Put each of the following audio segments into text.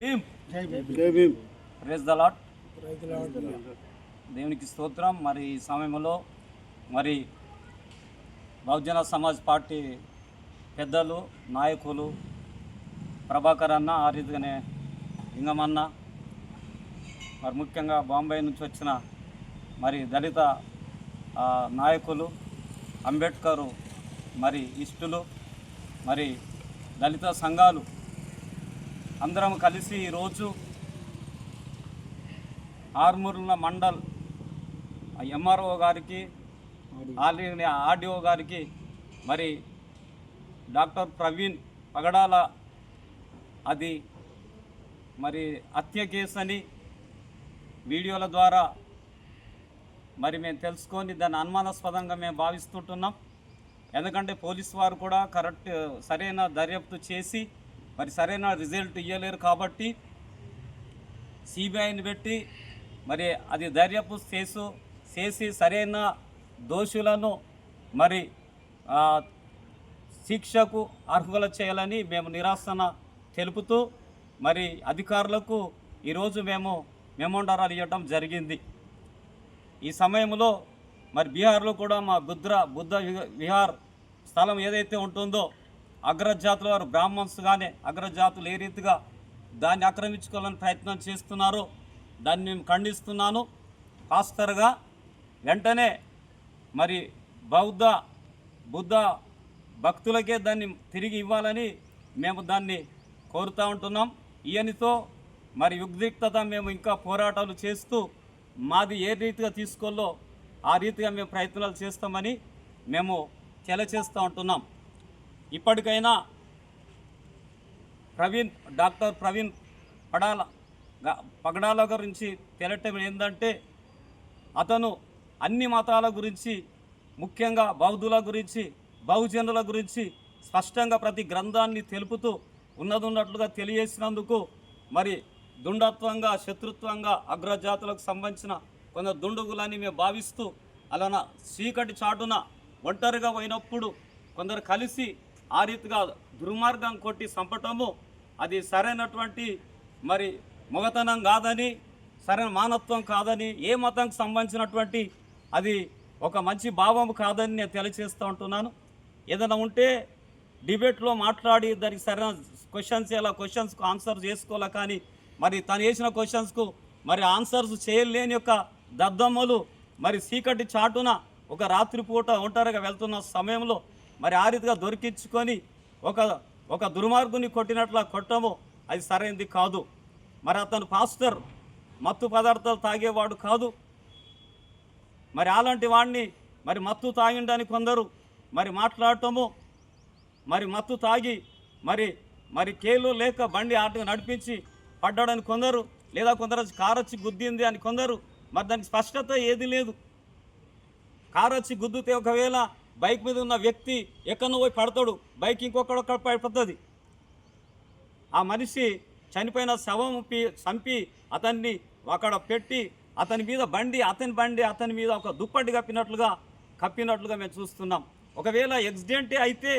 Praise the lord. దేవునికి స్తోత్రం. మరి ఈ సమయంలో మరి బహుజన సమాజ్ పార్టీ పెద్దలు నాయకులు ప్రభాకర్ అన్న, ఆ రీతిగానే లింగమన్న, మరి ముఖ్యంగా బాంబే నుంచి వచ్చిన మరి దళిత నాయకులు, అంబేద్కర్ మరి ఇష్టలు, మరి దళిత సంఘాలు అందరం కలిసి ఈరోజు ఆర్మూర్ల మండల్ ఎంఆర్ఓ గారికి, ఆర్డీఓ గారికి, మరి డాక్టర్ ప్రవీణ్ పగడాల అది మరి హత్య కేసు అని వీడియోల ద్వారా మరి మేము తెలుసుకొని దాన్ని అనుమానాస్పదంగా మేము భావిస్తుంటున్నాం. ఎందుకంటే పోలీసు వారు కూడా సరైన దర్యాప్తు చేసి మరి సరైన రిజల్ట్ ఇవ్వలేరు కాబట్టి సిబిఐని పెట్టి మరి అది దర్యాప్తు చేసి సరైన దోషులను మరి శిక్షకు అర్హులు చేయాలని మేము నిరాశన తెలుపుతూ మరి అధికారులకు ఈరోజు మేము మెమోండరాలు ఇవ్వడం జరిగింది. ఈ సమయంలో మరి బీహార్లో కూడా మా బుద్ధ విహార్ స్థలం ఏదైతే ఉంటుందో అగ్రజాతుల వారు బ్రాహ్మణ్స్గానే అగ్రజాతులు ఏ రీతిగా దాన్ని ఆక్రమించుకోవాలని ప్రయత్నం చేస్తున్నారో దాన్ని మేము ఖండిస్తున్నాను. పాస్టర్గా వెంటనే మరి బుద్ధ భక్తులకే దాన్ని తిరిగి ఇవ్వాలని మేము దాన్ని కోరుతూ ఉంటున్నాం. ఈయనతో మరి ఉద్రిక్తత మేము ఇంకా పోరాటాలు చేస్తూ మాది ఏ రీతిగా తీసుకోవాలో ఆ రీతిగా మేము ప్రయత్నాలు చేస్తామని మేము తెలియచేస్తూ ఉంటున్నాం. ఇప్పటికైనా డాక్టర్ ప్రవీణ్ పగడాల గురించి తెలియటం ఏంటంటే అతను అన్ని మతాల గురించి, ముఖ్యంగా బౌద్ధుల గురించి, బహుజనుల గురించి స్పష్టంగా ప్రతి గ్రంథాన్ని తెలుపుతూ ఉన్నట్లుగా తెలియజేసినందుకు మరి దుండత్వంగా, శత్రుత్వంగా అగ్రజాతులకు సంబంధించిన కొందరు దుండుగులని మేము భావిస్తూ అలాన చీకటి చాటున ఒంటరిగా పోయినప్పుడు కొందరు కలిసి ఆ రీతిగా దుర్మార్గం కొట్టి చంపటము అది సరైనటువంటి మరి మొగతనం కాదని, సరైన మానవత్వం కాదని, ఏ మతానికి సంబంధించినటువంటి అది ఒక మంచి భావం కాదని నేను తెలియజేస్తూ ఉంటున్నాను. ఏదైనా ఉంటే డిబేట్లో మాట్లాడి దానికి సరైన క్వశ్చన్స్కు ఆన్సర్ చేసుకోవాలి. కానీ మరి తను వేసిన క్వశ్చన్స్కు మరి ఆన్సర్స్ చేయలేని యొక్క దద్దమ్మలు మరి చీకటి చాటున ఒక రాత్రిపూట ఒంటరిగా వెళ్తున్న సమయంలో మరి ఆ రీతిగా దొరికించుకొని ఒక దుర్మార్గుని కొట్టము అది సరైనది కాదు. మరి అతను పాస్టర్ మత్తు పదార్థాలు తాగేవాడు కాదు. మరి అలాంటి వాడిని మరి మత్తు తాగిండని కొందరు మరి మాట్లాడటము, మరి మత్తు తాగి మరి కేలు లేక బండి ఆటగా నడిపించి పడ్డాడని కొందరు, లేదా కొందరు కారు వచ్చి గుద్దింది అని కొందరు. మరి దానికి స్పష్టత ఏది లేదు. కారు వచ్చి గుద్దితే ఒకవేళ బైక్ మీద ఉన్న వ్యక్తి ఎక్కడో పోయి పడతాడు, బైక్ ఇంకొకడొక్కడ పడుతుంది. ఆ మనిషి చనిపోయిన శవం చంపి అతన్ని అక్కడ పెట్టి అతని మీద అతని మీద ఒక దుప్పటి కప్పినట్లుగా మేము చూస్తున్నాం. ఒకవేళ యాక్సిడెంటే అయితే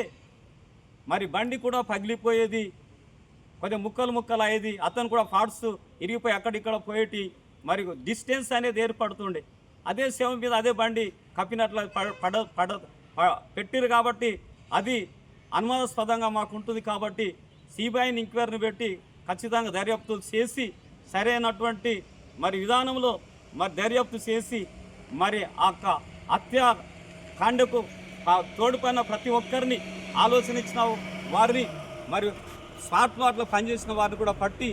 మరి బండి కూడా పగిలిపోయేది, కొంచెం ముక్కలు అయ్యేది, అతను కూడా పార్ట్స్ ఇరిగిపోయి అక్కడిక్కడ పోయేటి మరి డిస్టెన్స్ అనేది ఏర్పడుతుండే. అదే శవం మీద అదే బండి కప్పినట్లు పెట్టిరు కాబట్టి అది అనుమానాస్పదంగా మాకు ఉంటుంది. కాబట్టి సిబిఐని ఎంక్వైరీని పెట్టి ఖచ్చితంగా దర్యాప్తులు చేసి సరైనటువంటి మరి విధానంలో మరి దర్యాప్తు చేసి మరి ఆ హత్యాకాండకు తోడుపైన ప్రతి ఒక్కరిని ఆలోచన ఇచ్చిన వారిని మరి స్మార్ట్ పనిచేసిన వారిని కూడా పట్టి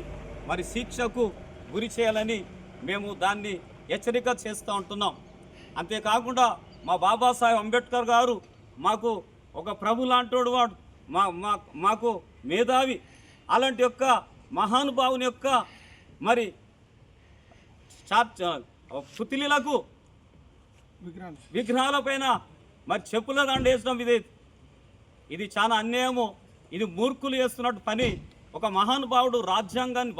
మరి శిక్షకు గురి చేయాలని మేము దాన్ని హెచ్చరిక చేస్తూ ఉంటున్నాం. అంతేకాకుండా మా బాబాసాహెబ్ అంబేద్కర్ గారు మాకు ఒక ప్రభు లాంటోడు, వాడు మాకు మేధావి. అలాంటి యొక్క మహానుభావుని యొక్క మరి పుతిలీలకు విగ్రహాలపైన మరి చెప్పుల దండ వేసడం ఇది చాలా అన్యాయము. ఇది మూర్ఖులు చేస్తున్నట్టు పని. ఒక మహానుభావుడు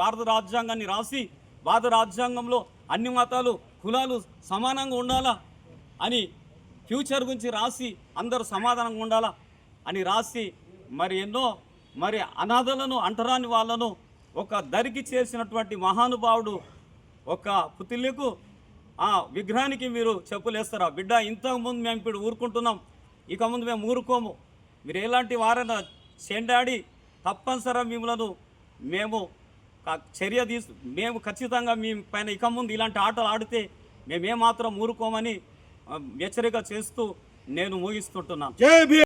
భారత రాజ్యాంగాన్ని రాసి భారత రాజ్యాంగంలో అన్ని మతాలు కులాలు సమానంగా ఉండాలా అని, ఫ్యూచర్ గురించి రాసి అందరూ సమాధానంగా ఉండాలా అని రాసి మరి ఎన్నో మరి అనాథలను, అంటరాని వాళ్ళను ఒక దరికి చేసినటువంటి మహానుభావుడు ఒక పుత్తిల్లికు ఆ విగ్రహానికి మీరు చెప్పులేస్తారా? బిడ్డ, ఇంతకుముందు మేము ఇప్పుడు ఊరుకుంటున్నాం, ఇక ముందు మేము ఊరుకోము. మీరు ఎలాంటి వారైనా చెండాడి తప్పనిసరిగా మిమ్మలను మేము చర్య మేము ఖచ్చితంగా మీ పైన ఇక ముందు ఇలాంటి ఆటలు ఆడితే మేమేమాత్రం ఊరుకోమని హెచ్చరిక చేస్తూ నేను ముగిస్తుంటున్నాను.